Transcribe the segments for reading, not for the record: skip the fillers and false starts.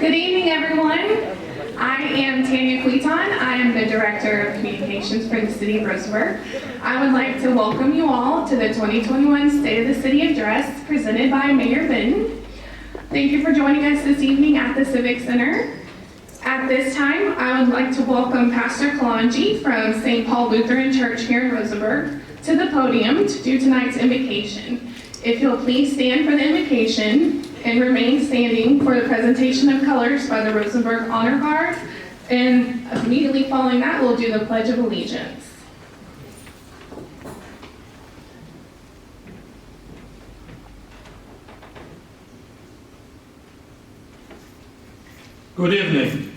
Good evening, everyone. I am Tanya Queton. I am the Director of Communications for the City of Roseburg. I would like to welcome you all to the 2021 State of the City Address presented by Mayor Benton. Thank you for joining us this evening at the Civic Center. At this time, I would like to welcome Pastor Kalonji from St. Paul Lutheran Church here in Roseburg to the podium to do tonight's invocation. If you'll please stand for the invocation and remain standing for the presentation of colors by the Roseburg Honor Guard, and immediately following that, we'll do the Pledge of Allegiance. Good evening.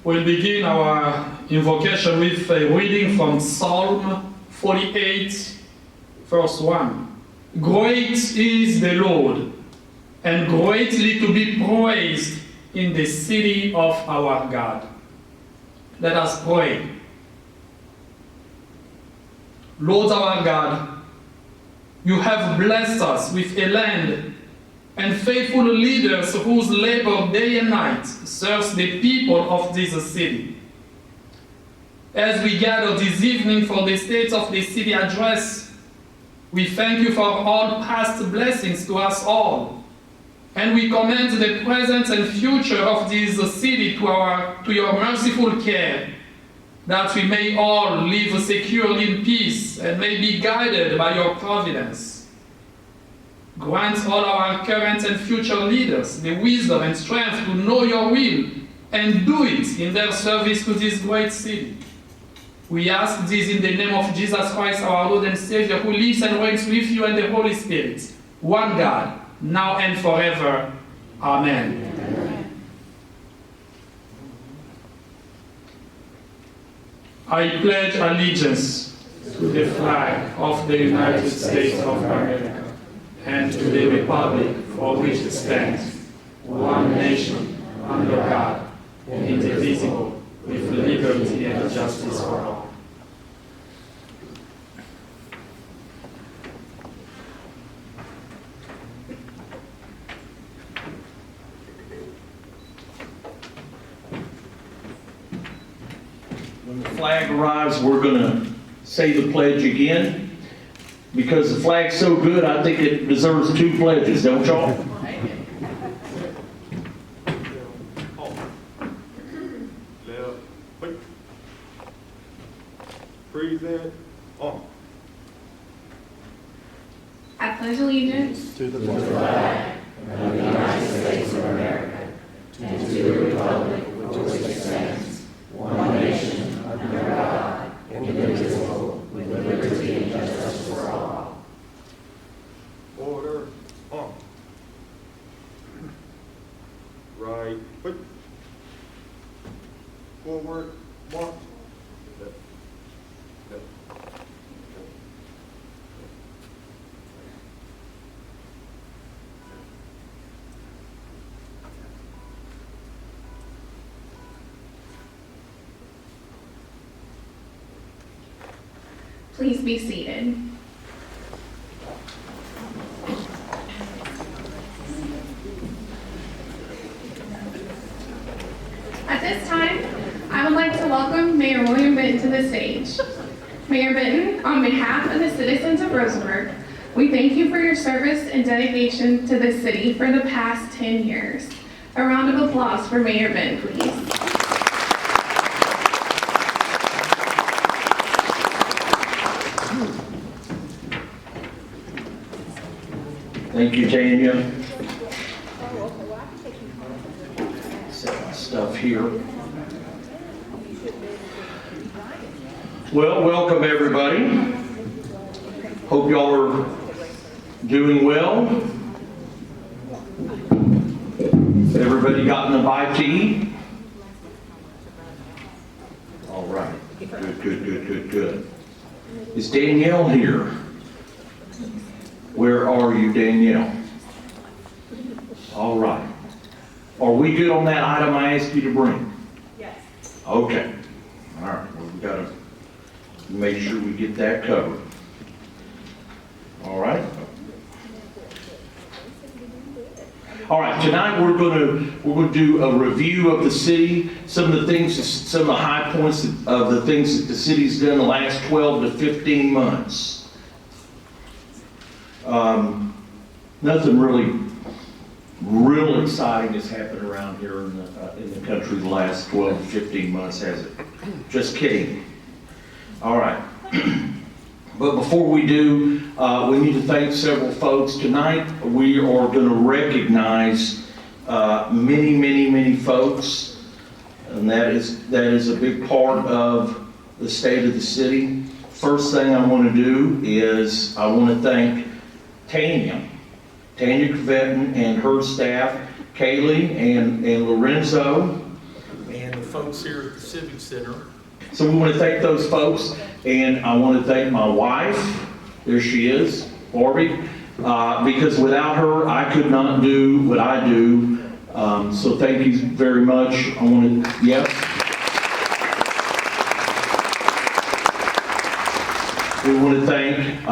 We'll begin our invocation with a reading from Psalm 48, verse 1. Great is the Lord, and greatly to be praised in the city of our God. Let us pray. Lord our God, you have blessed us with a land and faithful leaders whose labor day and night serves the people of this city. As we gather this evening for the State of the City Address, we thank you for all past blessings to us all, and we commend the present and future of this city to your merciful care, that we may all live securely in peace and may be guided by your providence. Grant all our current and future leaders the wisdom and strength to know your will and do it in their service to this great city. We ask this in the name of Jesus Christ, our Lord and Savior, who lives and reigns with you and the Holy Spirit, one God, now and forever. Amen. Amen. I pledge allegiance to the flag of the United States of America and to the republic for which it stands, one nation, under God, indivisible, with liberty and justice for all. When the flag arrives, we're going to say the pledge again. Because the flag's so good, I think it deserves 2 pledges, don't y'all? Present on. I pledge allegiance To the flag of the United States of America and to the republic for which it stands, one nation, under God, indivisible, with liberty and justice for all. Order on. Right foot. Forward march. Left. Left. Please be seated. At this time, I would like to welcome Mayor William Benton to the stage. Mayor Benton, on behalf of the citizens of Roseburg, we thank you for your service and dedication to this city for the past 10 years. A round of applause for Mayor Benton, please. Thank you, Tanya. Set my stuff here. Well, welcome everybody. Hope y'all are doing well. Everybody gotten a bite to eat? All right. Good. Is Danielle here? Where are you, Danielle? All right. Are we good on that item I asked you to bring? Yes. Okay. All right. Well, we got to make sure we get that covered. All right. All right, tonight we're gonna do a review of the city, some of the high points of the things that the city's done the last 12 to 15 months. Nothing really real exciting has happened around here in the country the last 12 to 15 months, has it? Just kidding. All right. But before we do, we need to thank several folks. Tonight, we are going to recognize many folks, and that is a big part of the state of the city. First thing I want to do is I want to thank Tanya Kvetten and her staff, Kaylee and Lorenzo, and the folks here at the Civic Center. So we want to thank those folks, and I want to thank my wife, there she is, Barbie, because without her, I could not do what I do. So thank you very much. I want to, yes. We want to thank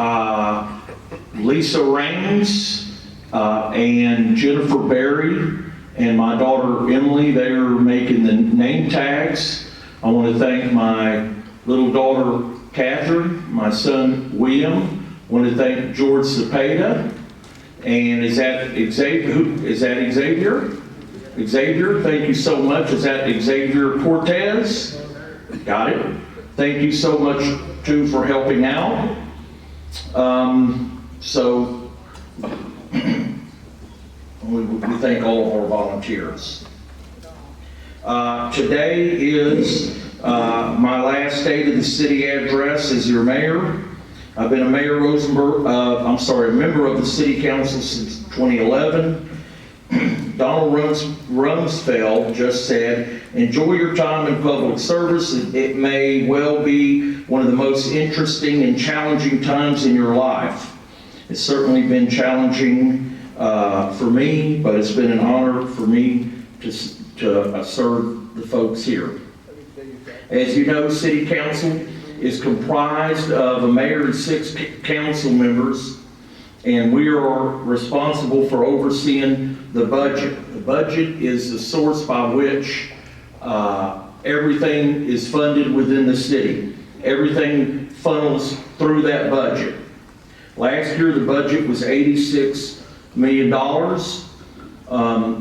Lisa Raines and Jennifer Berry and my daughter Emily. They are making the name tags. I want to thank my little daughter Catherine, my son William. I want to thank George Cepeda. And is that Xavier? Is that Xavier? Xavier, thank you so much. Is that Xavier Cortez? Got it. Thank you so much too for helping out. We thank all of our volunteers. Today is my last day to the city address as your mayor. I've been a member of the city council since 2011. Donald Rumsfeld just said, enjoy your time in public service. It may well be one of the most interesting and challenging times in your life. It's certainly been challenging for me, but it's been an honor for me to serve the folks here. As you know, City Council is comprised of a mayor and 6 council members, and we are responsible for overseeing the budget. The budget is the source by which everything is funded within the city. Everything funnels through that budget. Last year, the budget was $86 million.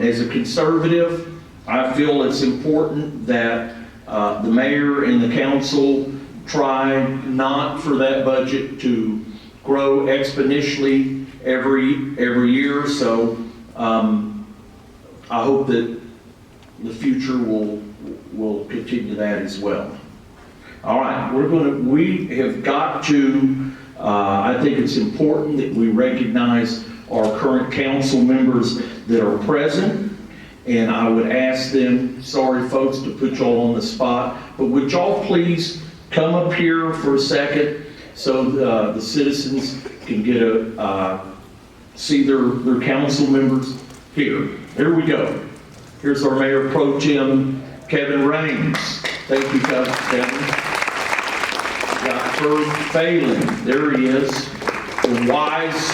As a conservative, I feel it's important that the mayor and the council try not for that budget to grow exponentially every year. So I hope that the future will continue that as well. All right, we have got to. I think it's important that we recognize our current council members that are present. And I would ask them, sorry folks to put y'all on the spot, but would y'all please come up here for a second so the citizens can get see their council members here. Here we go. Here's our Mayor Pro Tem, Kevin Raines. Thank you, Kevin. Got Ferg Phelan, there he is. The wise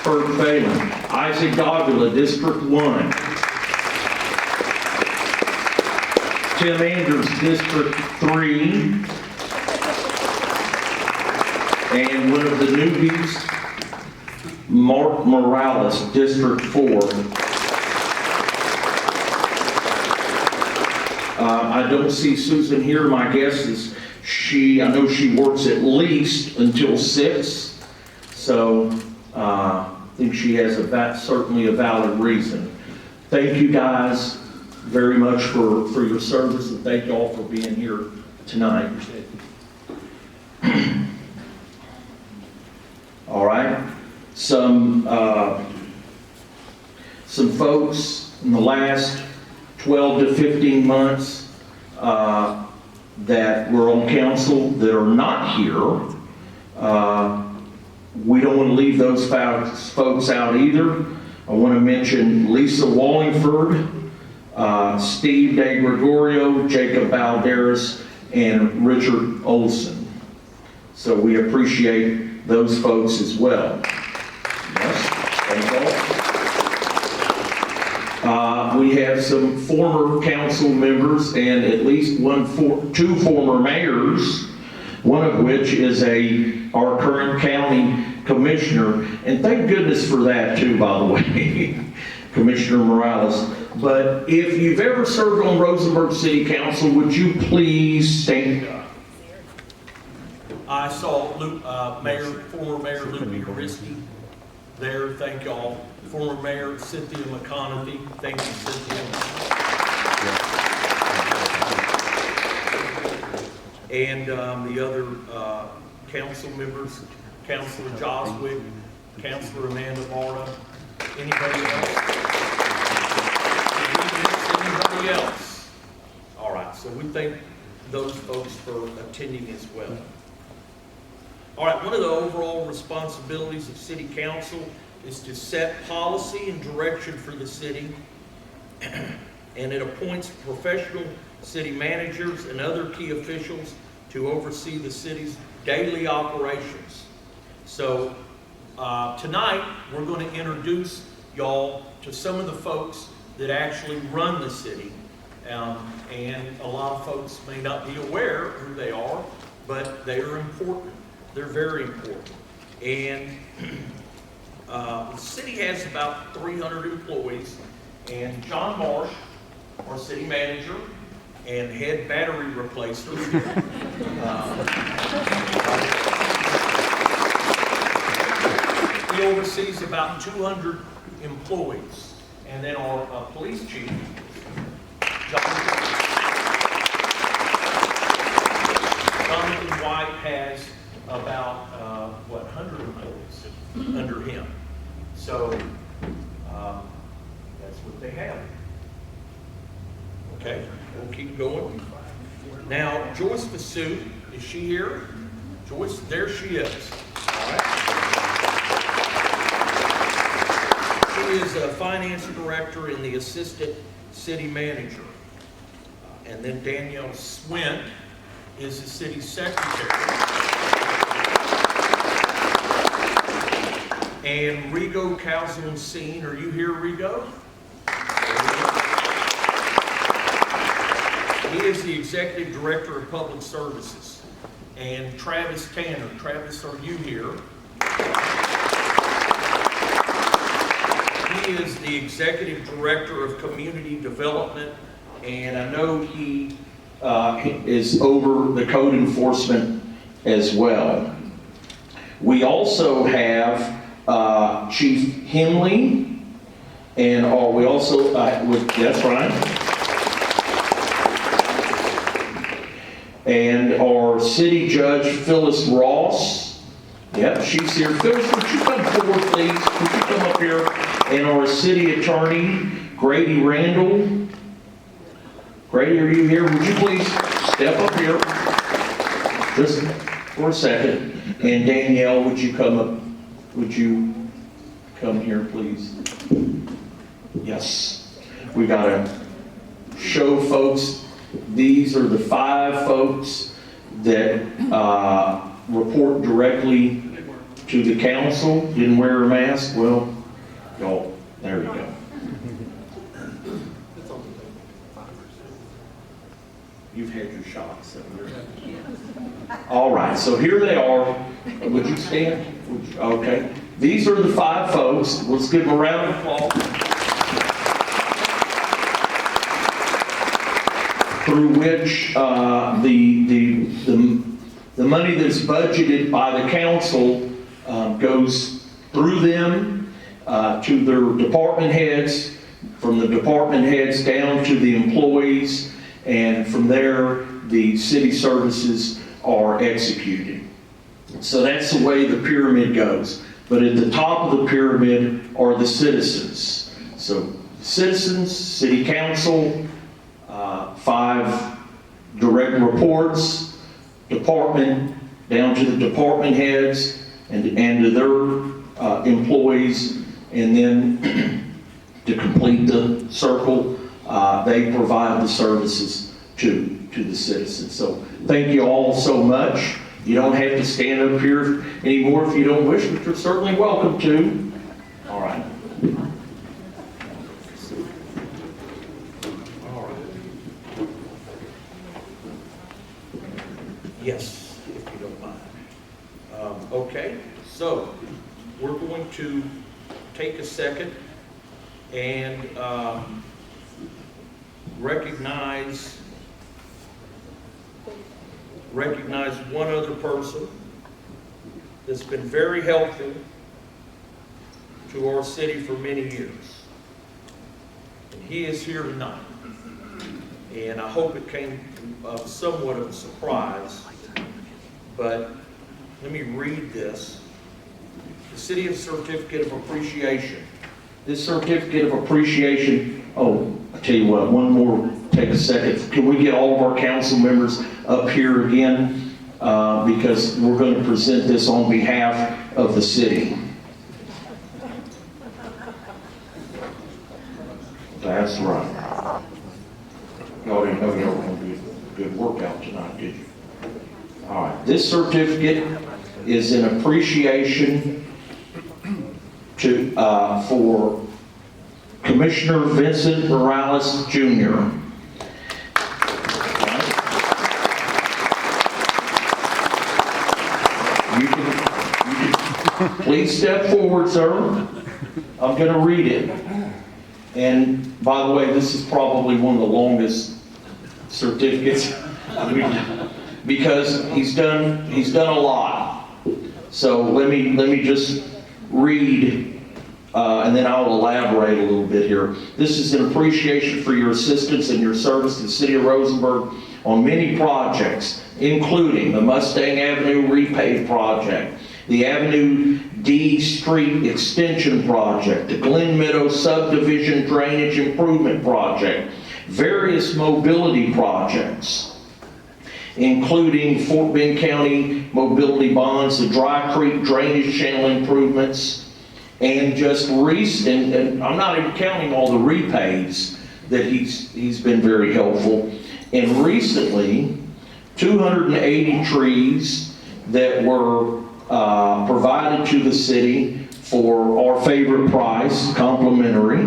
Ferg Phelan. Isaac Davila, District 1. Tim Andrews, District 3. And one of the newbies, Mark Morales, District 4. I don't see Susan here. My guess is I know she works at least until 6. So I think she has certainly a valid reason. Thank you guys very much for your service, and thank you all for being here tonight. All right, some folks in the last 12 to 15 months that were on council that are not here. We don't want to leave those folks out either. I want to mention Lisa Wallingford, Steve De Gregorio, Jacob Balderas, and Richard Olson. So we appreciate those folks as well. Yes, thank you all. We have some former council members and at least two former mayors, one of which is our current county commissioner. And thank goodness for that too, by the way, Commissioner Morales. But if you've ever served on Rosenberg City Council, would you please stand up? I saw former Mayor Lupe Aristi there. Thank y'all. Former Mayor Cynthia McConaughey. Thank you, Cynthia. And the other council members, Councilor Joswick, Councilor Amanda Marta. Anybody else? Anybody else? All right, so we thank those folks for attending as well. All right, one of the overall responsibilities of City Council is to set policy and direction for the city, and it appoints professional city managers and other key officials to oversee the city's daily operations. So tonight, we're going to introduce y'all to some of the folks that actually run the city. And a lot of folks may not be aware who they are, but they are important. They're very important. And the city has about 300 employees, and John Marsh, our city manager and head battery replacer, he oversees about 200 employees. And then our police chief, Jonathan White, has about 100 employees under him. So that's what they have. Okay, we'll keep going. Now, Joyce Vassu, is she here? Joyce, there she is. All right. She is a finance director and the assistant city manager. And then Danielle Swint is the city secretary. And Rigo Calzoncine, are you here, Rigo? He is the executive director of public services. And Travis Tanner. Travis, are you here? He is the executive director of community development, and I know he is over the code enforcement as well. We also have Chief Hemley, and we also, that's right. And our city judge, Phyllis Ross. Yep, she's here. Phyllis, would you come forward, please? Would you come up here? And our city attorney, Grady Randall. Grady, are you here? Would you please step up here? Just for a second. And Danielle, would you come up? Would you come here, please? Yes. We got to show folks. These are the 5 folks that report directly to the council. Didn't wear a mask? Well, y'all, there we go. You've had your shots. So all right, so here they are. Would you stand? Okay. These are the 5 folks. Let's give them a round of applause. Through which the money that's budgeted by the council goes through them to their department heads, from the department heads down to the employees, and from there the city services are executed. So that's the way the pyramid goes. But at the top of the pyramid are the citizens. So citizens, city council, 5 direct reports, department, down to the department heads and to their employees, and then to complete the circle, they provide the services to the citizens. So thank you all so much. You don't have to stand up here anymore if you don't wish, but you're certainly welcome to. All right. So, we're going to take a second and recognize one other person that's been very helpful to our city for many years. And he is here tonight. And I hope it came somewhat of a surprise, but let me read this. The City of Certificate of Appreciation. This certificate of appreciation, oh, I tell you what, one more, take a second. Can we get all of our council members up here again? Because we're going to present this on behalf of the city. That's right. Y'all didn't know y'all were going to do a good workout tonight, did you? All right. This certificate is an appreciation for Commissioner Vincent Morales, Jr. You can please step forward, sir. I'm going to read it. And by the way, this is probably one of the longest certificates because he's done a lot. So let me just read, and then I'll elaborate a little bit here. This is an appreciation for your assistance and your service to the City of Rosenberg on many projects, including the Mustang Avenue repave project, the Avenue D Street Extension Project, the Glen Meadow Subdivision Drainage Improvement Project, various mobility projects, including Fort Bend County mobility bonds, the Dry Creek drainage channel improvements, and just recent, and I'm not even counting all the repays that he's been very helpful. And recently, 280 trees that were provided to the city for our favorite price, complimentary,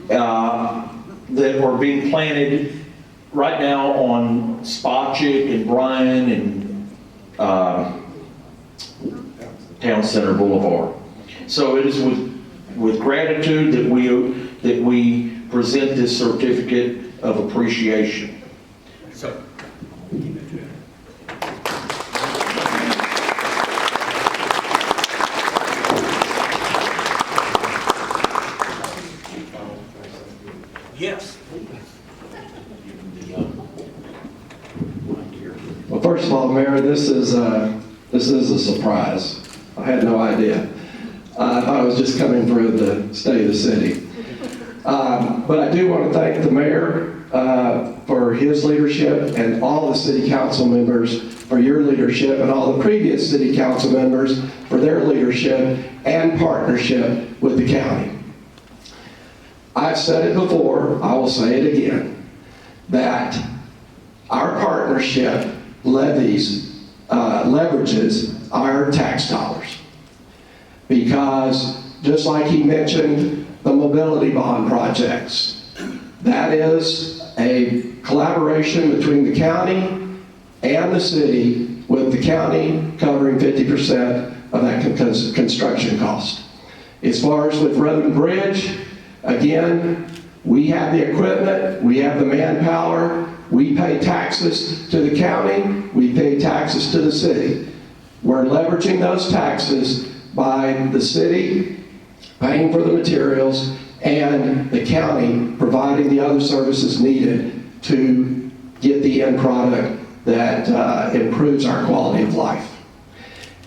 that are being planted right now on Spotchick and Bryan and Town Center Boulevard. So it is with gratitude that we present this certificate of appreciation. So, yes. Well, first of all, Mayor, this is a surprise. I had no idea. I thought I was just coming for the state of the city. But I do want to thank the mayor for his leadership and all the city council members for your leadership and all the previous city council members for their leadership and partnership with the county. I've said it before, I will say it again, that our partnership leverages our tax dollars. Because just like he mentioned, the mobility bond projects, that is a collaboration between the county and the city, with the county covering 50% of that construction cost. As far as with road and bridge, again, we have the equipment, we have the manpower, we pay taxes to the county, we pay taxes to the city. We're leveraging those taxes by the city paying for the materials and the county providing the other services needed to get the end product that improves our quality of life.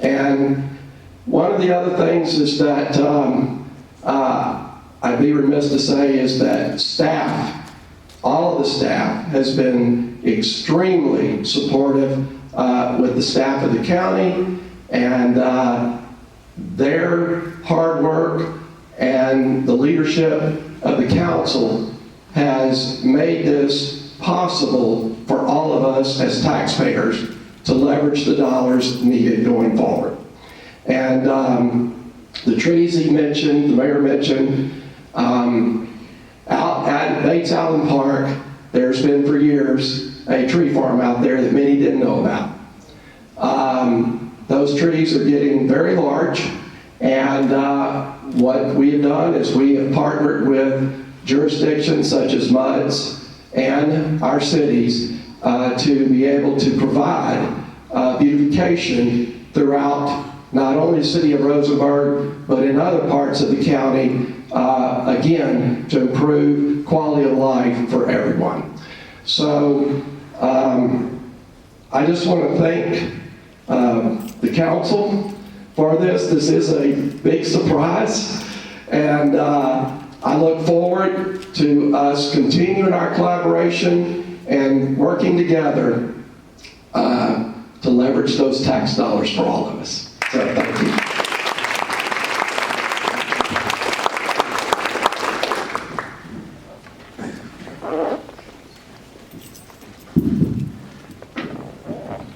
And one of the other things is that I'd be remiss to say is that staff, all of the staff, has been extremely supportive with the staff of the county, and their hard work and the leadership of the council has made this possible for all of us as taxpayers to leverage the dollars needed going forward. And the trees he mentioned, the mayor mentioned, out at Bates Allen Park, there's been for years a tree farm out there that many didn't know about. Those trees are getting very large, and what we have done is we have partnered with jurisdictions such as MUDS and our cities to be able to provide beautification throughout not only the city of Rosenberg, but in other parts of the county, again, to improve quality of life for everyone. So I just want to thank the council for this. This is a big surprise, and I look forward to us continuing our collaboration and working together to leverage those tax dollars for all of us. So thank you.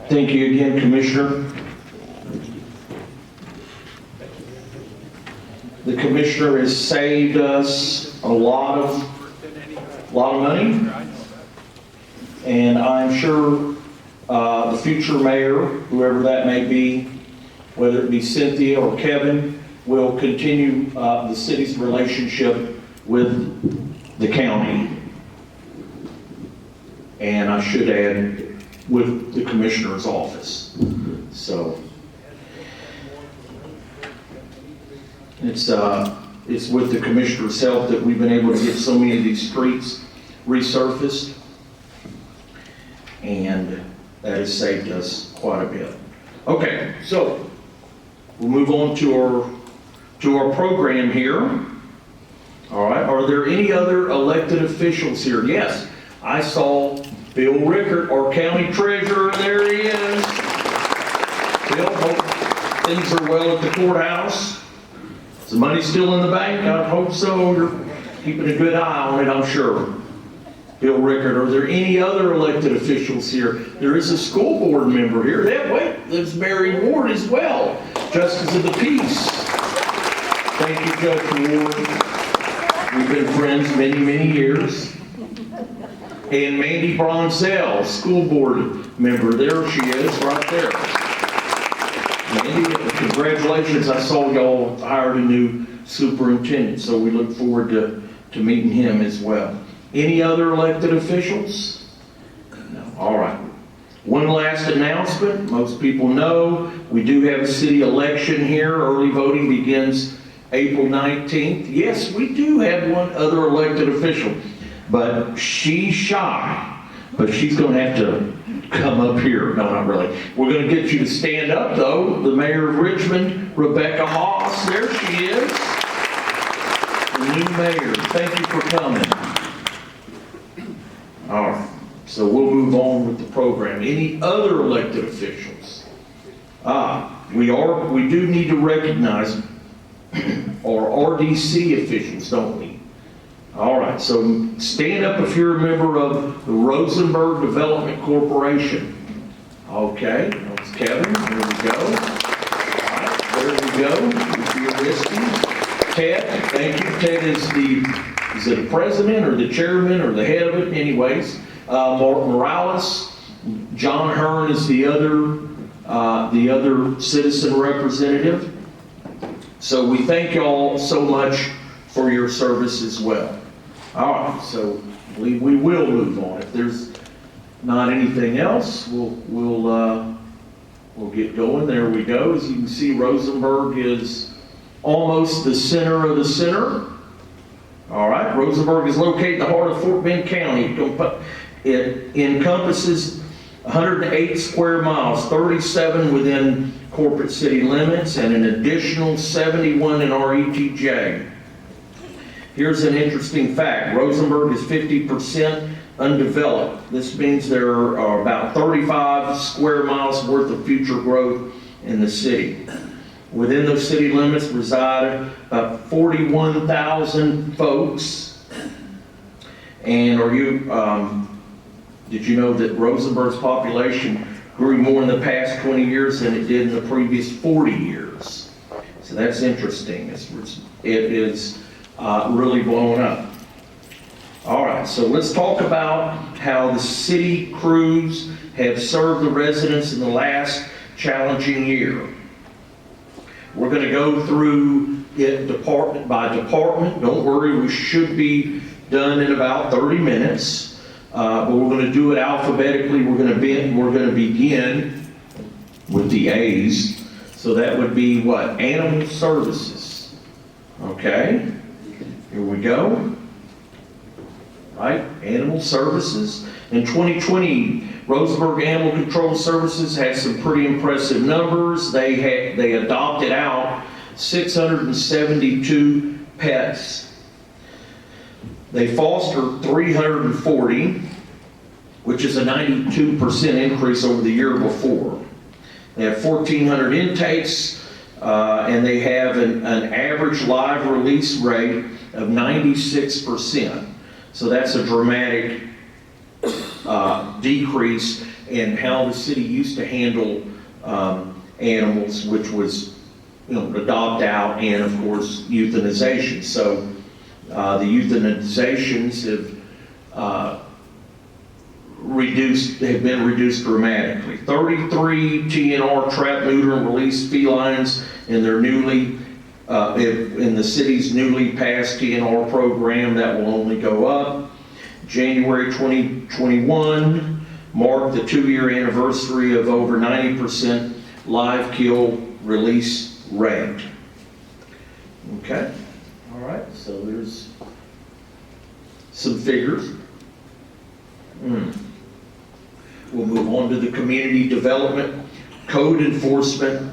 Thank you again, Commissioner. The Commissioner has saved us a lot of money. And I'm sure the future mayor, whoever that may be, whether it be Cynthia or Kevin, will continue the city's relationship with the county. And I should add, with the Commissioner's office. So it's with the Commissioner's help that we've been able to get so many of these streets resurfaced, and that has saved us quite a bit. Okay, so we'll move on to our program here. All right, are there any other elected officials here? Yes, I saw Bill Rickert, our county treasurer. There he is. Bill, hope things are well at the courthouse. Is the money still in the bank? I hope so. You're keeping a good eye on it, I'm sure. Bill Rickert, are there any other elected officials here? There is a school board member here. There's Mary Ward as well, Justice of the Peace. Thank you, Judge Ward. We've been friends many, many years. And Mandy Bronzell, school board member. There she is, right there. Mandy, congratulations. I saw y'all hired a new superintendent, so we look forward to meeting him as well. Any other elected officials? No. All right. One last announcement. Most people know we do have a city election here. Early voting begins April 19th. Yes, we do have one other elected official, but she's shy. But she's going to have to come up here. No, not really. We're going to get you to stand up, though. The mayor of Richmond, Rebecca Haas. There she is. The new mayor. Thank you for coming. All right. So we'll move on with the program. Any other elected officials? We do need to recognize our RDC officials, don't we? All right, so stand up if you're a member of the Rosenberg Development Corporation. Okay, that's Kevin. There we go. All right, there we go. If you're risky. Ted, thank you. Ted is it the president or the chairman or the head of it? Anyways, Mark Morales. John Hearn is the other citizen representative. So we thank y'all so much for your service as well. All right, so I believe we will move on. If there's not anything else, we'll get going. There we go. As you can see, Rosenberg is almost the center of the center. All right, Rosenberg is located in the heart of Fort Bend County. It encompasses 108 square miles, 37 within corporate city limits, and an additional 71 in RETJ. Here's an interesting fact. Rosenberg is 50% undeveloped. This means there are about 35 square miles worth of future growth in the city. Within those city limits reside about 41,000 folks. And did you know that Rosenberg's population grew more in the past 20 years than it did in the previous 40 years? So that's interesting. It is really blowing up. All right, so let's talk about how the city crews have served the residents in the last challenging year. We're going to go through it department by department. Don't worry, we should be done in about 30 minutes. But we're going to do it alphabetically. We're going to begin with the A's. So that would be what? Animal Services. Okay, here we go. Right, Animal Services. In 2020, Roseburg Animal Control Services had some pretty impressive numbers. They adopted out 672 pets. They fostered 340, which is a 92% increase over the year before. They have 1,400 intakes, and they have an average live release rate of 96%. So that's a dramatic decrease in how the city used to handle animals, which was, adopt out and, of course, euthanization. So the euthanizations have been reduced dramatically. 33 TNR trap, neuter, and release felines in their in the city's newly passed TNR program. That will only go up. January 2021 marked the 2-year anniversary of over 90% live kill release rate. Okay, all right, so there's some figures. We'll move on to the community development, code enforcement.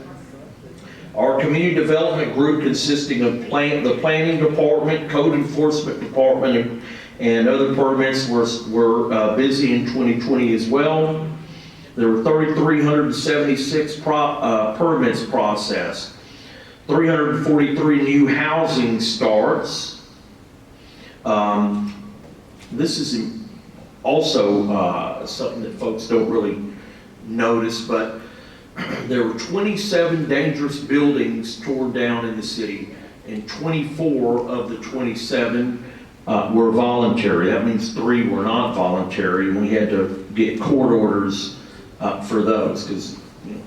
Our community development group, consisting of the planning department, code enforcement department, and other permits, were busy in 2020 as well. There were 3,376 permits processed, 343 new housing starts. This is also something that folks don't really notice, but there were 27 dangerous buildings torn down in the city, and 24 of the 27 were voluntary. That means 3 were not voluntary, and we had to get court orders for those, because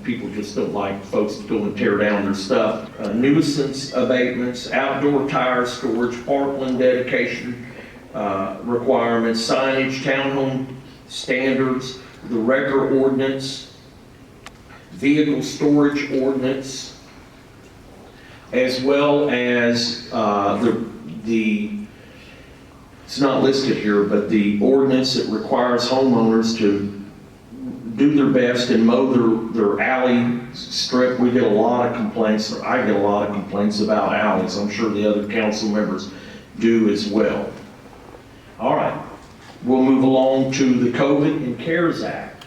people just don't like folks to go and tear down their stuff. Nuisance abatements, outdoor tire storage, parkland dedication requirements, signage, townhome standards, the wrecker ordinance, vehicle storage ordinance, as well as it's not listed here, but the ordinance that requires homeowners to do their best and mow their alley strip. We get a lot of complaints, or I get a lot of complaints about alleys. I'm sure the other council members do as well. All right, we'll move along to the COVID and CARES Act.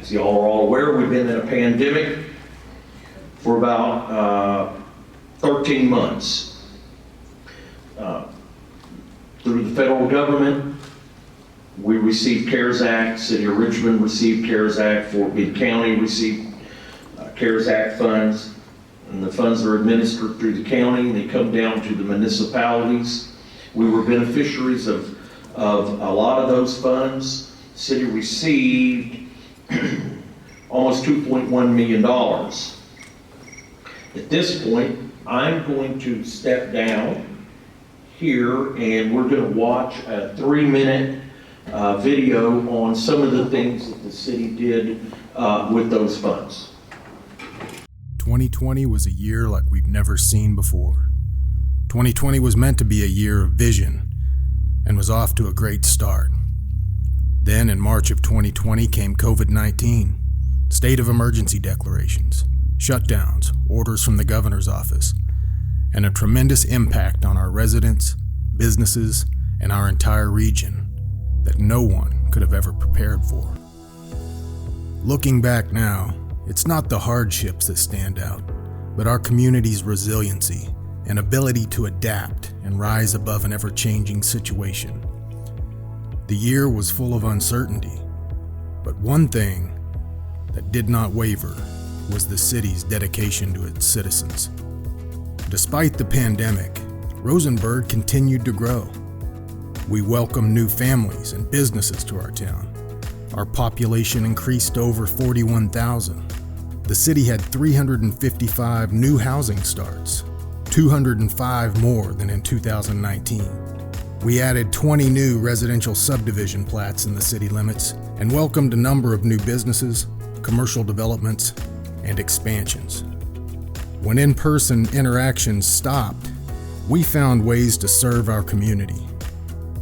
As you all are all aware, we've been in a pandemic for about 13 months. Through the federal government, we received CARES Act. City of Richmond received CARES Act. Fort Bend County received CARES Act funds. And the funds are administered through the county, and they come down to the municipalities. We were beneficiaries of a lot of those funds. The city received almost $2.1 million. At this point, I'm going to step down here, and we're going to watch a 3-minute video on some of the things that the city did with those funds. 2020 was a year like we've never seen before. 2020 was meant to be a year of vision and was off to a great start. Then in March of 2020 came COVID-19, state of emergency declarations, shutdowns, orders from the governor's office, and a tremendous impact on our residents, businesses, and our entire region that no one could have ever prepared for. Looking back now, it's not the hardships that stand out, but our community's resiliency and ability to adapt and rise above an ever-changing situation. The year was full of uncertainty, but one thing that did not waver was the city's dedication to its citizens. Despite the pandemic, Rosenberg continued to grow. We welcomed new families and businesses to our town, our population increased to over 41,000. The city had 355 new housing starts, 205 more than in 2019. We added 20 new residential subdivision plats in the city limits and welcomed a number of new businesses, commercial developments, and expansions. When in-person interactions stopped, we found ways to serve our community.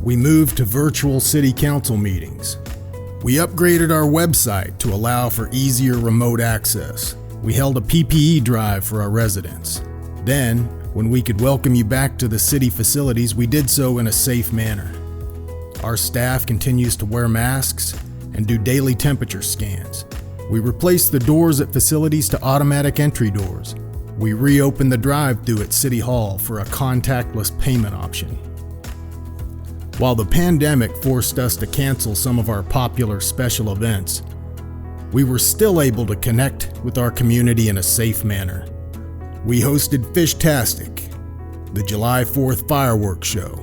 We moved to virtual city council meetings. We upgraded our website to allow for easier remote access. We held a PPE drive for our residents. Then, when we could welcome you back to the city facilities, we did so in a safe manner. Our staff continues to wear masks and do daily temperature scans. We replaced the doors at facilities to automatic entry doors. We reopened the drive-thru at City Hall for a contactless payment option. While the pandemic forced us to cancel some of our popular special events, we were still able to connect with our community in a safe manner. We hosted Fishtastic, the July 4th fireworks show,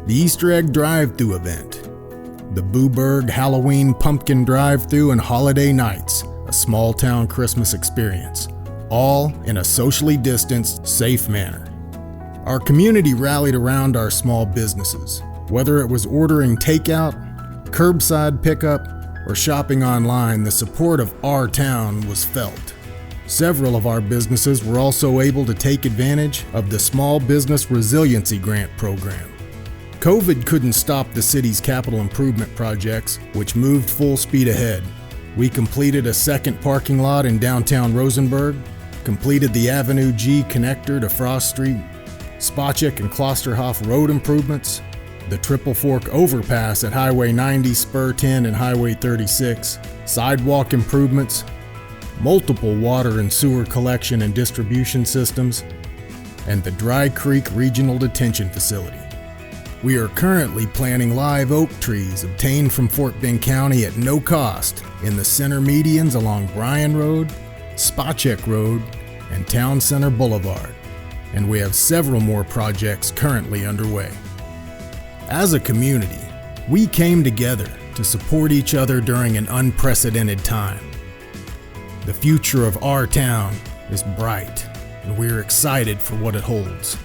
the Easter egg drive-thru event, the Booberg Halloween pumpkin drive-thru and holiday nights, a small-town Christmas experience, all in a socially distanced, safe manner. Our community rallied around our small businesses, whether it was ordering takeout, curbside pickup, or shopping online. The support of our town was felt. Several of our businesses were also able to take advantage of the Small Business Resiliency Grant program. COVID couldn't stop the city's capital improvement projects, which moved full speed ahead. We completed a second parking lot in downtown Rosenberg, completed the Avenue G connector to Frost Street, Spacek and Klosterhof road improvements, the Triple Fork overpass at Highway 90, Spur 10, and Highway 36, sidewalk improvements, multiple water and sewer collection and distribution systems, and the Dry Creek Regional Detention Facility. We are currently planting live oak trees obtained from Fort Bend County at no cost in the center medians along Bryan Road, Spacek Road, and Town Center Boulevard, and we have several more projects currently underway. As a community, we came together to support each other during an unprecedented time. The future of our town is bright, and we're excited for what it holds.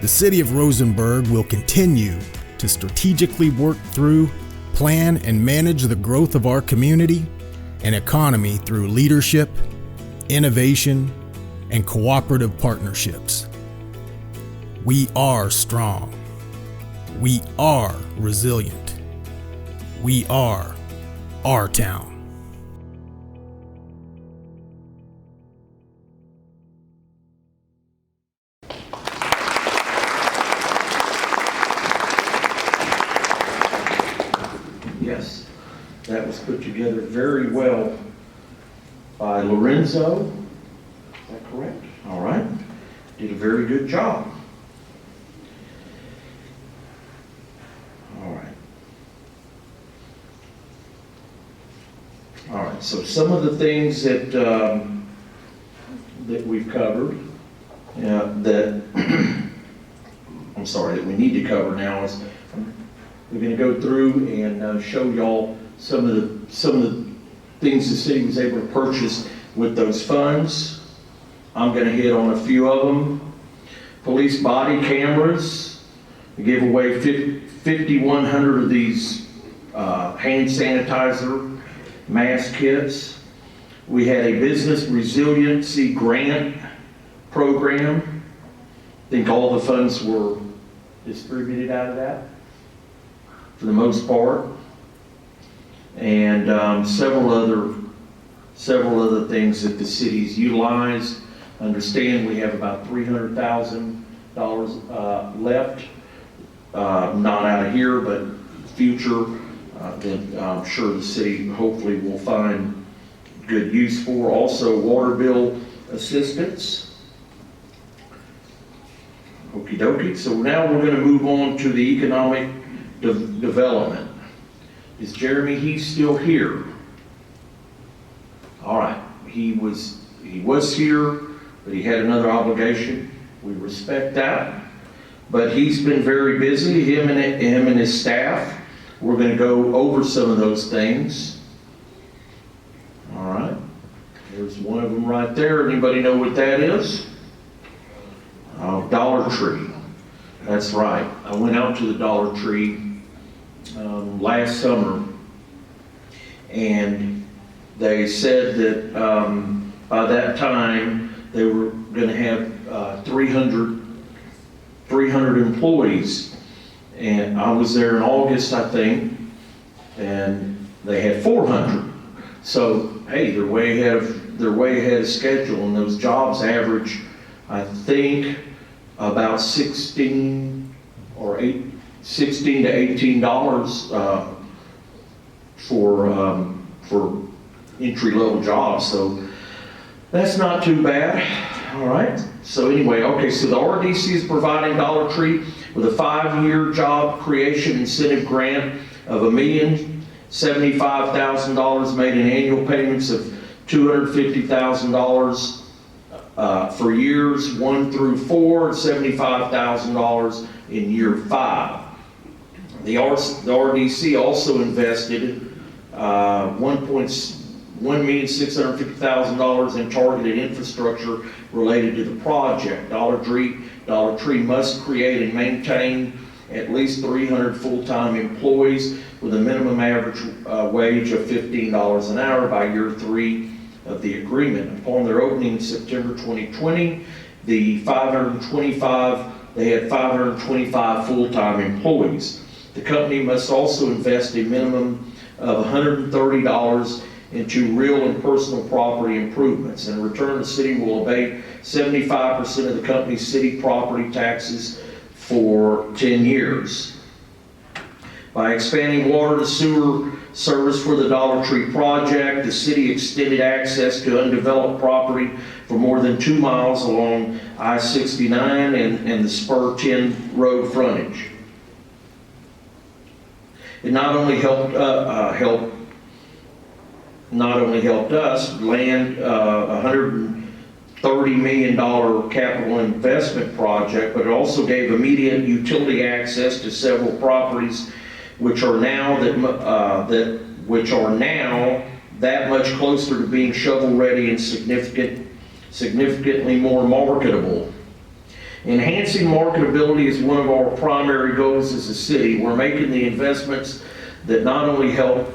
The City of Rosenberg will continue to strategically work through, plan, and manage the growth of our community and economy through leadership, innovation, and cooperative partnerships. We are strong. We are resilient. We are our town. Yes, that was put together very well by Lorenzo. Is that correct? All right. Did a very good job. All right. All right, so some of the things that that we've covered, that that we need to cover now is we're going to go through and show y'all some of the things the city was able to purchase with those funds. I'm going to hit on a few of them. Police body cameras. We gave away 5,100 of these hand sanitizer mask kits. We had a business resiliency grant program. I think all the funds were distributed out of that for the most part. And several other things that the city's utilized. Understand we have about $300,000 left, not out of here, but future, that I'm sure the city hopefully will find good use for. Also, water bill assistance. Okie dokie. So now we're going to move on to the economic development. Is Jeremy Heath still here? All right. He was here, but he had another obligation. We respect that. But he's been very busy, him and his staff. We're going to go over some of those things. All right. There's one of them right there. Anybody know what that is? Dollar Tree. That's right. I went out to the Dollar Tree last summer, and they said that by that time they were going to have 300 employees. And I was there in August, I think, and they had 400. So, hey, they're way ahead of schedule, and those jobs average, I think, about $16 to $18 for entry-level jobs. So that's not too bad. All right. So anyway, okay. So the RDC is providing Dollar Tree with a 5-year job creation incentive grant of $1,075,000, made in annual payments of $250,000 for years 1 through 4, and $75,000 in year 5. The RDC also invested $1,650,000 in targeted infrastructure related to the project. Dollar Tree must create and maintain at least 300 full-time employees with a minimum average wage of $15 an hour by year 3 of the agreement. Upon their opening in September 2020, they had 525 full-time employees. The company must also invest a minimum of $130 into real and personal property improvements. In return, the city will abate 75% of the company's city property taxes for 10 years. By expanding water to sewer service for the Dollar Tree project, the city extended access to undeveloped property for more than 2 miles along I-69 and the Spur 10 road frontage. It not only helped us land $130 million capital investment project, but it also gave immediate utility access to several properties which are now that much closer to being shovel-ready and significantly more marketable. Enhancing marketability is one of our primary goals as a city. We're making the investments that not only help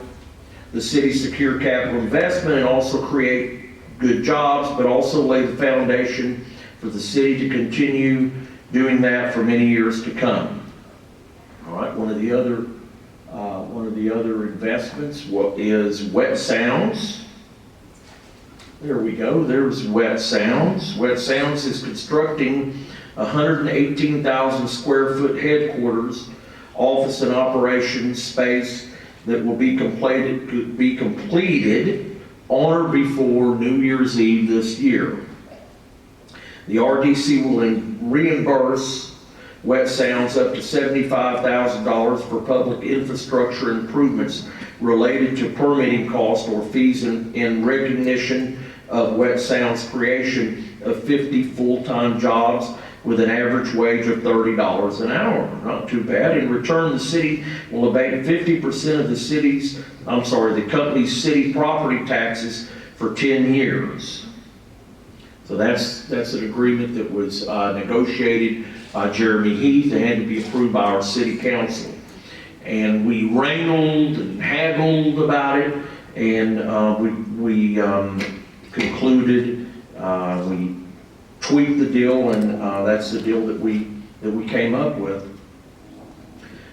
the city secure capital investment and also create good jobs, but also lay the foundation for the city to continue doing that for many years to come. All right, one of the other investments is Wet Sounds. There we go. There's Wet Sounds. Wet Sounds is constructing 118,000 square foot headquarters, office and operations space that will be completed on or before New Year's Eve this year. The RDC will reimburse Wet Sounds up to $75,000 for public infrastructure improvements related to permitting costs or fees in recognition of Wet Sounds' creation of 50 full-time jobs with an average wage of $30 an hour. Not too bad. In return, the city will abate 50% of the company's city property taxes for 10 years. So that's an agreement that was negotiated by Jeremy Heath and had to be approved by our city council. And we wrangled and haggled about it, and we concluded, we tweaked the deal, and that's the deal that we came up with.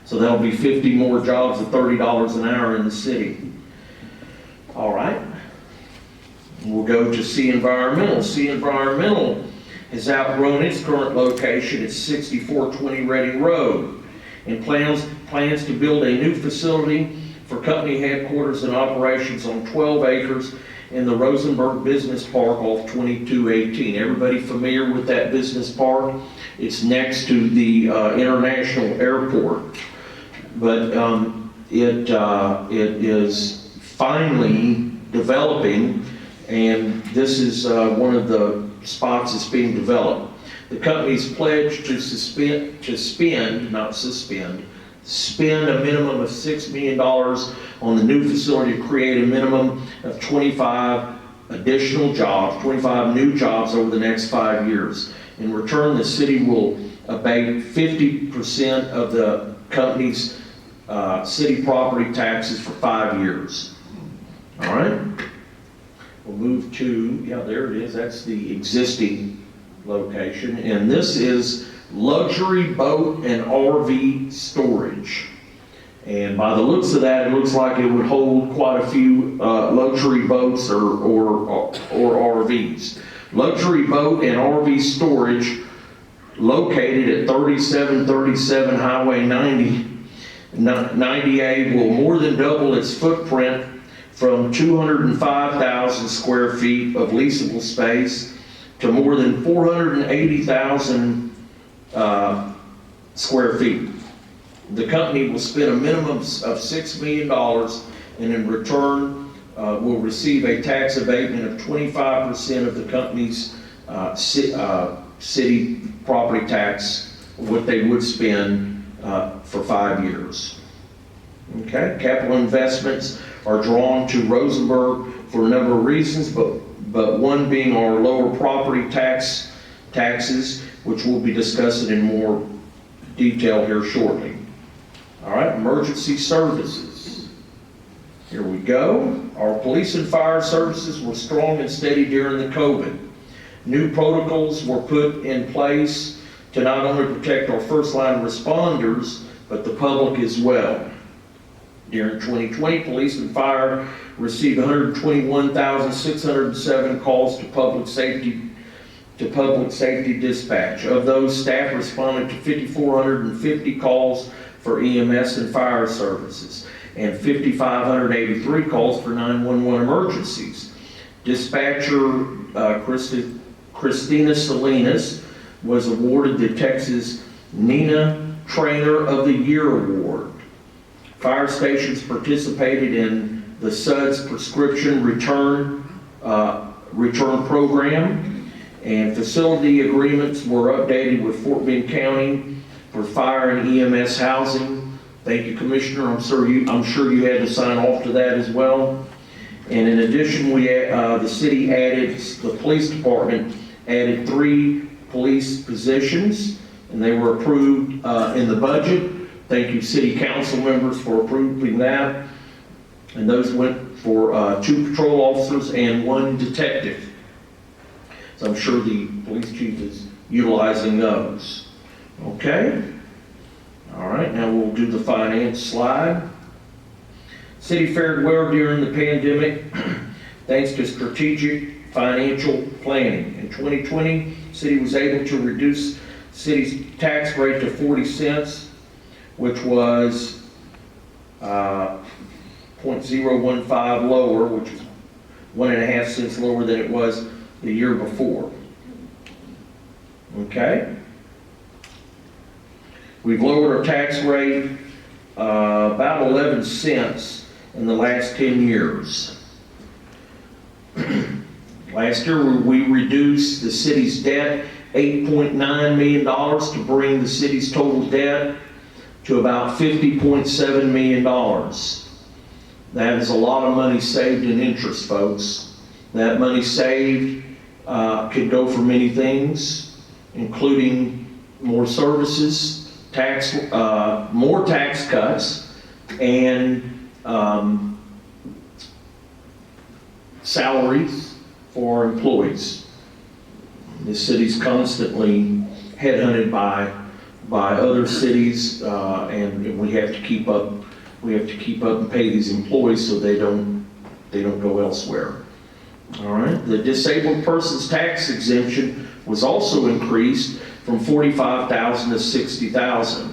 So that'll be 50 more jobs at $30 an hour in the city. All right. We'll go to C Environmental. C Environmental has outgrown its current location at 6420 Reading Road and plans to build a new facility for company headquarters and operations on 12 acres in the Rosenberg Business Park off 2218. Everybody familiar with that business park? It's next to the International Airport. But it is finally developing, and this is one of the spots that's being developed. The company's pledged to spend spend a minimum of $6 million on the new facility to create a minimum of 25 additional jobs, 25 new jobs over the next 5 years. In return, the city will abate 50% of the company's city property taxes for 5 years. All right? We'll move to, yeah, there it is. That's the existing location. And this is luxury boat and RV storage. And by the looks of that, it looks like it would hold quite a few luxury boats or RVs. Luxury boat and RV storage located at 3737 Highway 90A will more than double its footprint from 205,000 square feet of leasable space to more than 480,000 square feet. The company will spend a minimum of $6 million and in return will receive a tax abatement of 25% of the company's city property tax, what they would spend for 5 years. Okay, capital investments are drawn to Rosenberg for a number of reasons, but one being our lower property taxes, which we'll be discussing in more detail here shortly. All right, emergency services. Here we go. Our police and fire services were strong and steady during the COVID. New protocols were put in place to not only protect our first line responders, but the public as well. During 2020, police and fire received 121,607 calls to public safety dispatch. Of those, staff responded to 5,450 calls for EMS and fire services and 5,583 calls for 911 emergencies. Dispatcher Christina Salinas was awarded the Texas NENA Trainer of the Year Award. Fire stations participated in the SUDS prescription return program, and facility agreements were updated with Fort Bend County for fire and EMS housing. Thank you, Commissioner. I'm sure you had to sign off to that as well. And in addition, the city added, the police department added 3 police positions, and they were approved in the budget. Thank you, city council members, for approving that. And those went for 2 patrol officers and 1 detective. So I'm sure the police chief is utilizing those. Okay? All right, now we'll do the finance slide. City fared well during the pandemic thanks to strategic financial planning. In 2020, city was able to reduce city's tax rate to 40 cents, which was 0.015 lower, which is 1.5 cents lower than it was the year before. Okay? We've lowered our tax rate about 11 cents in the last 10 years. Last year, we reduced the city's debt $8.9 million to bring the city's total debt to about $50.7 million. That is a lot of money saved in interest, folks. That money saved could go for many things, including more services, more tax cuts, and salaries for employees. The city's constantly headhunted by other cities, and we have to keep up. We have to keep up and pay these employees so they don't go elsewhere. All right. The disabled person's tax exemption was also increased from $45,000 to $60,000.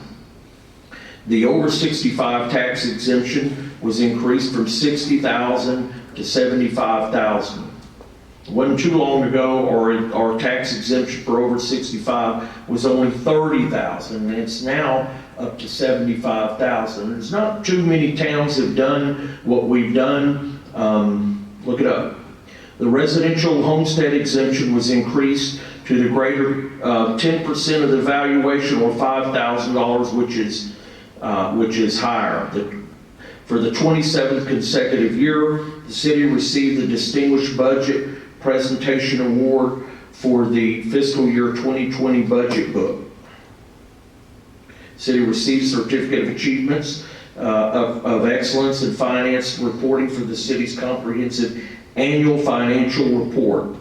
The over 65 tax exemption was increased from $60,000 to $75,000. It wasn't too long ago, our tax exemption for over 65 was only $30,000, and it's now up to $75,000. There's not too many towns that have done what we've done. Look it up. The residential homestead exemption was increased to the greater 10% of the valuation, or $5,000, which is which is higher. For the 27th consecutive year, the city received the Distinguished Budget Presentation Award for the fiscal year 2020 budget book. City received Certificate of Achievements of Excellence in Finance Reporting for the city's comprehensive annual financial report.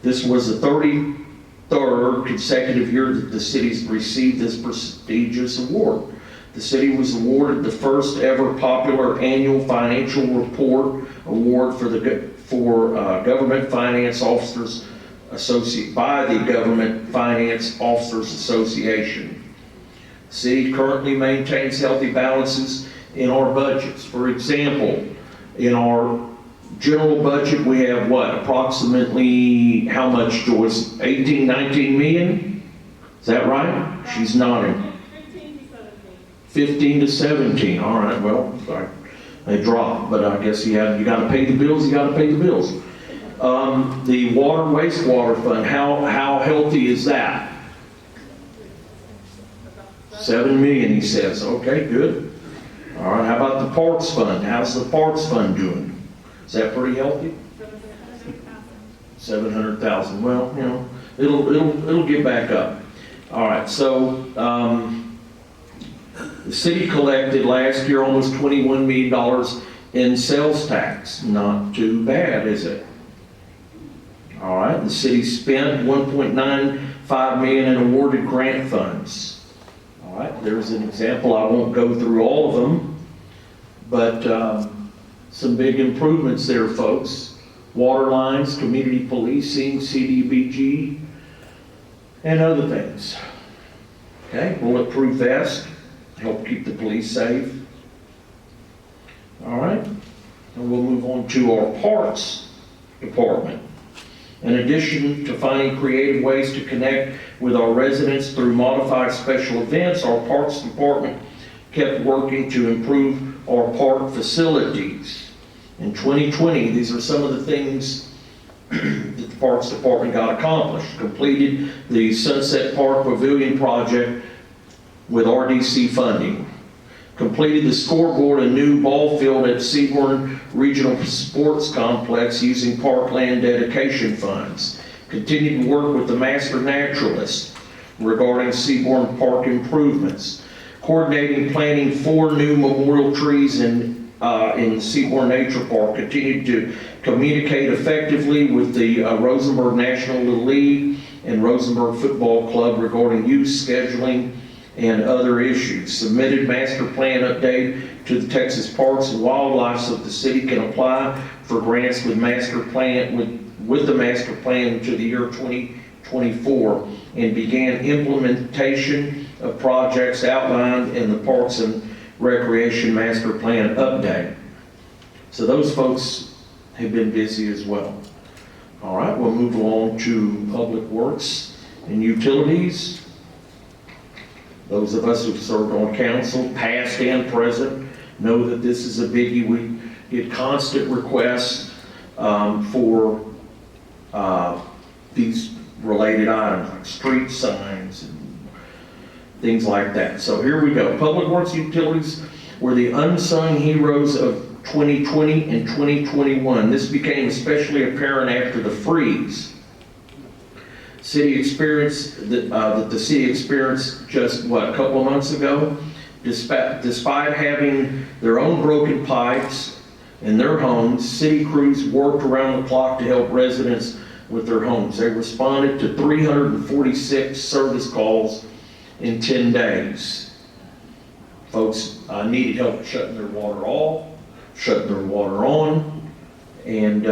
This was the 33rd consecutive year that the city's received this prestigious award. The city was awarded the first ever popular annual financial report award for Government Finance Officers by the Government Finance Officers Association. The city currently maintains healthy balances in our budgets. For example, in our general budget, we have what, approximately, how much, Joyce? 18, 19 million? Is that right? She's nodding. 15 to 17. All right, well, sorry. They dropped, but I guess you got to pay the bills, you got to pay the bills. The water wastewater fund, how healthy is that? 7 million, he says. Okay, good. All right, how about the parks fund? How's the parks fund doing? Is that pretty healthy? 700,000. Well, you know, it'll get back up. All right, so the city collected last year almost $21 million in sales tax. Not too bad, is it? All right, the city spent $1.95 million in awarded grant funds. All right, there's an example. I won't go through all of them, but some big improvements there, folks. Water lines, community policing, CDBG, and other things. Okay, bulletproof vest, help keep the police safe. All right, and we'll move on to our parks department. In addition to finding creative ways to connect with our residents through modified special events, our parks department kept working to improve our park facilities. In 2020, these are some of the things that the Parks Department got accomplished. Completed the Sunset Park Pavilion project with RDC funding. Completed the scoreboard and new ball field at Seabourn Regional Sports Complex using parkland dedication funds. Continued to work with the Master Naturalist regarding Seabourn Park improvements. Coordinating planting 4 new memorial trees in Seabourn Nature Park. Continued to communicate effectively with the Rosenberg National Little League and Rosenberg Football Club regarding use scheduling and other issues. Submitted master plan update to the Texas Parks and Wildlife so the city can apply for grants with master plan with the master plan to the year 2024, and began implementation of projects outlined in the Parks and Recreation Master Plan update. So those folks have been busy as well. All right, we'll move along to Public Works and Utilities. Those of us who've served on council, past and present, know that this is a biggie. We get constant requests for these related items like street signs and things like that. So here we go. Public Works Utilities were the unsung heroes of 2020 and 2021. This became especially apparent after the freeze. The city experienced just a couple of months ago. Despite having their own broken pipes in their homes, city crews worked around the clock to help residents with their homes. They responded to 346 service calls in 10 days. Folks needed help shutting their water off, shutting their water on, and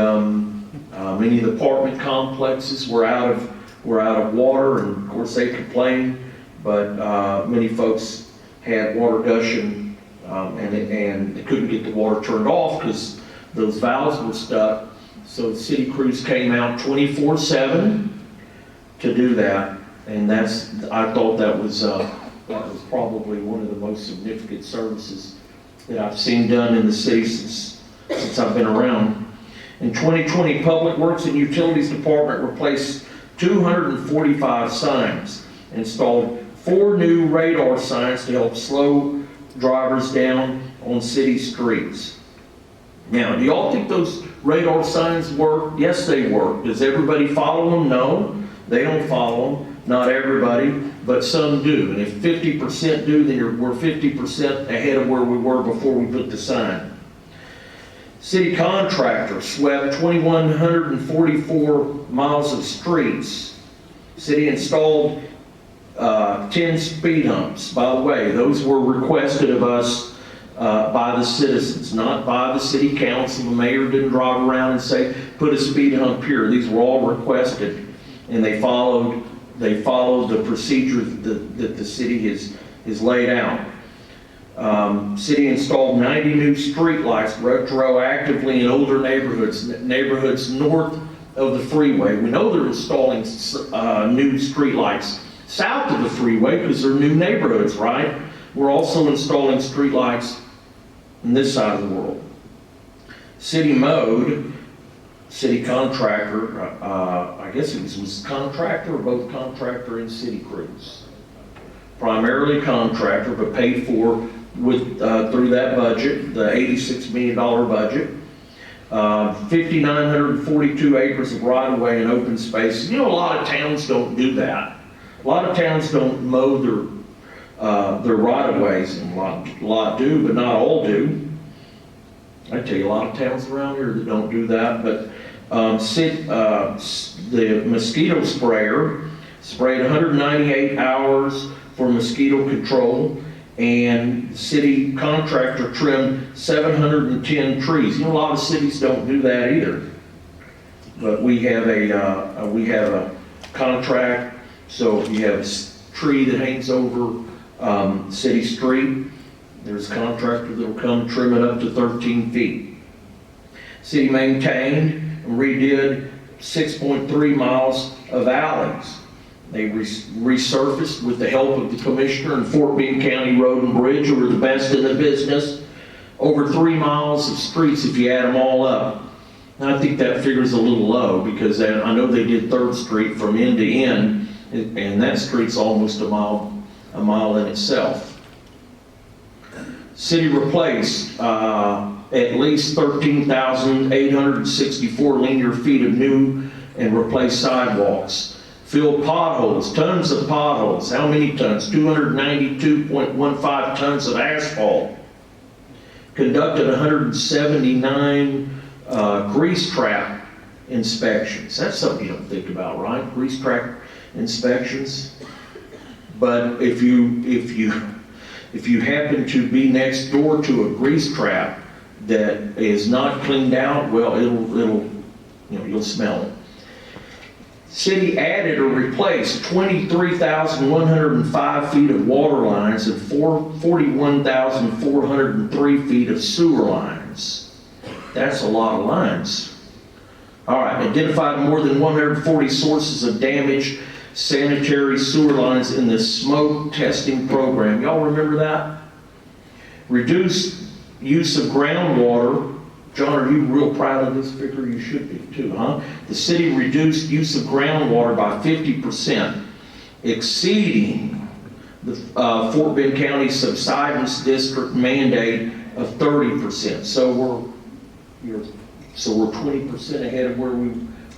many of the apartment complexes were out of water, and of course they complained, but many folks had water gushing, and they couldn't get the water turned off because those valves were stuck. So the city crews came out 24/7 to do that, and I thought that was probably one of the most significant services that I've seen done in the city since I've been around. In 2020, Public Works and Utilities Department replaced 245 signs, installed 4 new radar signs to help slow drivers down on city streets. Now, do y'all think those radar signs work? Yes, they work. Does everybody follow them? No, they don't follow them. Not everybody, but some do. And if 50% do, then we're 50% ahead of where we were before we put the sign. City contractor swept 2,144 miles of streets. City installed 10 speed humps. By the way, those were requested of us by the citizens, not by the city council. The mayor didn't drive around and say, put a speed hump here. These were all requested, and they followed the procedure that the city has laid out. City installed 90 new streetlights retroactively in older neighborhoods north of the freeway. We know they're installing new streetlights south of the freeway because they're new neighborhoods, right? We're also installing streetlights on this side of the world. City mowed, city contractor, I guess it was contractor or both contractor and city crews. Primarily contractor, but paid for with through that budget, the $86 million budget. 5,942 acres of right-of-way and open space. You know, a lot of towns don't do that. A lot of towns don't mow their right-of-ways, and a lot do, but not all do. I tell you, a lot of towns around here that don't do that, but the mosquito sprayer sprayed 198 hours for mosquito control, and the city contractor trimmed 710 trees. You know, a lot of cities don't do that either. But we have a contract, so if you have a tree that hangs over city street, there's a contractor that will come trim it up to 13 feet. City maintained and redid 6.3 miles of alleys. They resurfaced with the help of the commissioner and Fort Bend County Road and Bridge, who are the best in the business. Over 3 miles of streets if you add them all up. And I think that figure's a little low because I know they did 3rd Street from end to end, and that street's almost a mile in itself. City replaced at least 13,864 linear feet of new and replaced sidewalks. Filled potholes, tons of potholes. How many tons? 292.15 tons of asphalt. Conducted 179 grease trap inspections. That's something you don't think about, right? Grease trap inspections. But if you happen to be next door to a grease trap that is not cleaned out, well, you'll smell it. City added or replaced 23,105 feet of water lines and 41,403 feet of sewer lines. That's a lot of lines. All right, identified more than 140 sources of damaged sanitary sewer lines in the smoke testing program. Y'all remember that? Reduced use of groundwater. John, are you real proud of this figure? You should be too, huh? The city reduced use of groundwater by 50%, exceeding the Fort Bend County Subsidence District mandate of 30%. So we're 20% ahead of where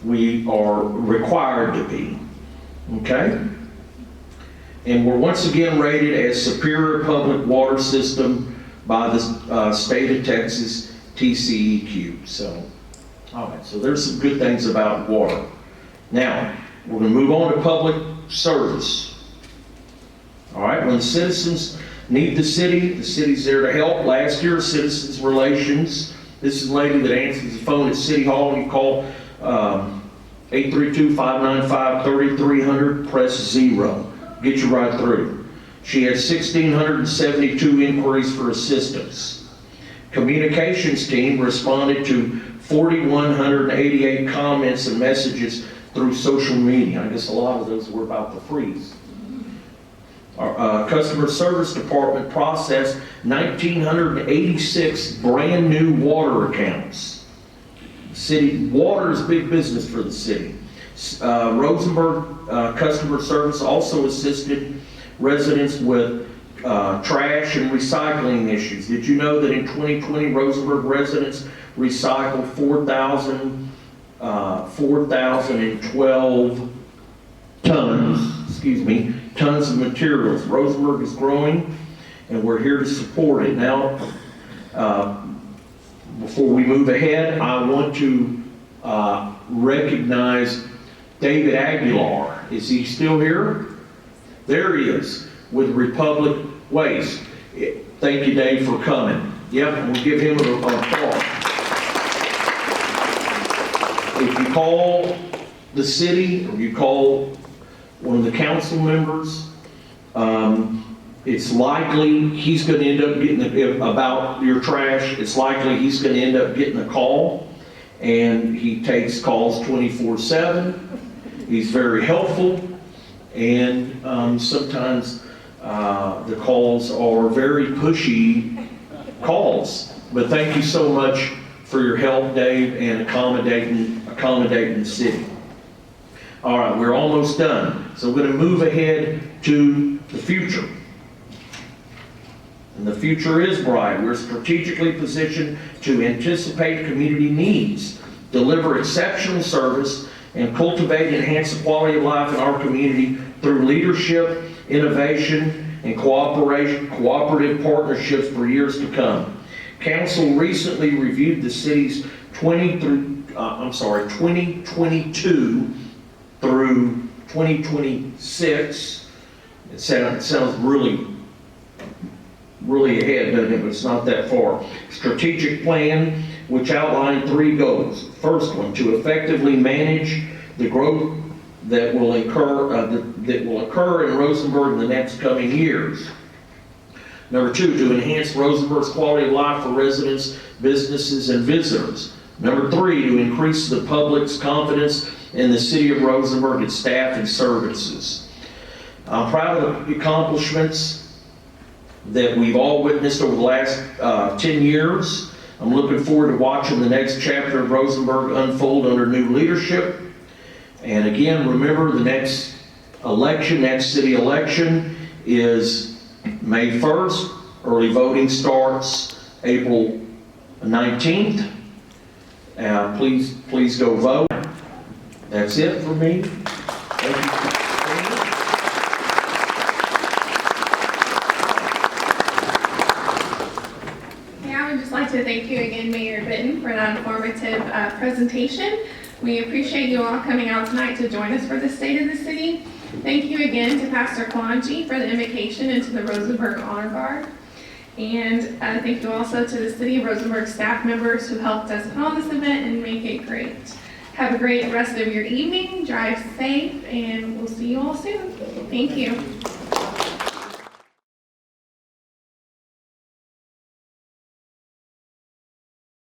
we are required to be. Okay? And we're once again rated as superior public water system by the state of Texas TCEQ. So, all right, so there's some good things about water. Now, we're going to move on to public service. All right, when citizens need the city's there to help. Last year, Citizens Relations, this is the lady that answers the phone at City Hall. You call 832-595-3300, press 0. Get you right through. She had 1,672 inquiries for assistance. Communications team responded to 4,188 comments and messages through social media. I guess a lot of those were about the freeze. Our customer service department processed 1,986 brand new water accounts. City water is big business for the city. Rosenberg customer service also assisted residents with trash and recycling issues. Did you know that in 2020, Rosenberg residents recycled 4,012 tons of materials. Rosenberg is growing, and we're here to support it. Now, before we move ahead, I want to recognize David Aguilar. Is he still here? There he is, with Republic Waste. Thank you, Dave, for coming. Yep, we'll give him an applause. If you call the city, or you call one of the council members, it's likely he's going to end up getting, about your trash, it's likely he's going to end up getting a call, and he takes calls 24/7. He's very helpful, and sometimes the calls are very pushy calls. But thank you so much for your help, Dave, and accommodating the city. All right, we're almost done. So we're going to move ahead to the future. And the future is bright. We're strategically positioned to anticipate community needs, deliver exceptional service, and cultivate and enhance the quality of life in our community through leadership, innovation, and cooperative partnerships for years to come. Council recently reviewed the city's 2022 through 2026. It sounds really ahead, doesn't it? But it's not that far. Strategic plan, which outlined 3 goals. First one, to effectively manage the growth that will occur in Rosenberg in the next coming years. Number 2, to enhance Rosenberg's quality of life for residents, businesses, and visitors. Number 3, to increase the public's confidence in the city of Rosenberg, its staff and services. I'm proud of the accomplishments that we've all witnessed over the last 10 years. I'm looking forward to watching the next chapter of Rosenberg unfold under new leadership. And again, remember the next city election is May 1st. Early voting starts April 19th. Please go vote. That's it for me. Thank you. I would just like to thank you again, Mayor Benton, for that informative presentation. We appreciate you all coming out tonight to join us for the State of the City. Thank you again to Pastor Kalanji for the invocation and to the Rosenberg Honor Guard. And thank you also to the City of Rosenberg staff members who helped us put on this event and make it great. Have a great rest of your evening, drive safe, and we'll see you all soon. Thank you.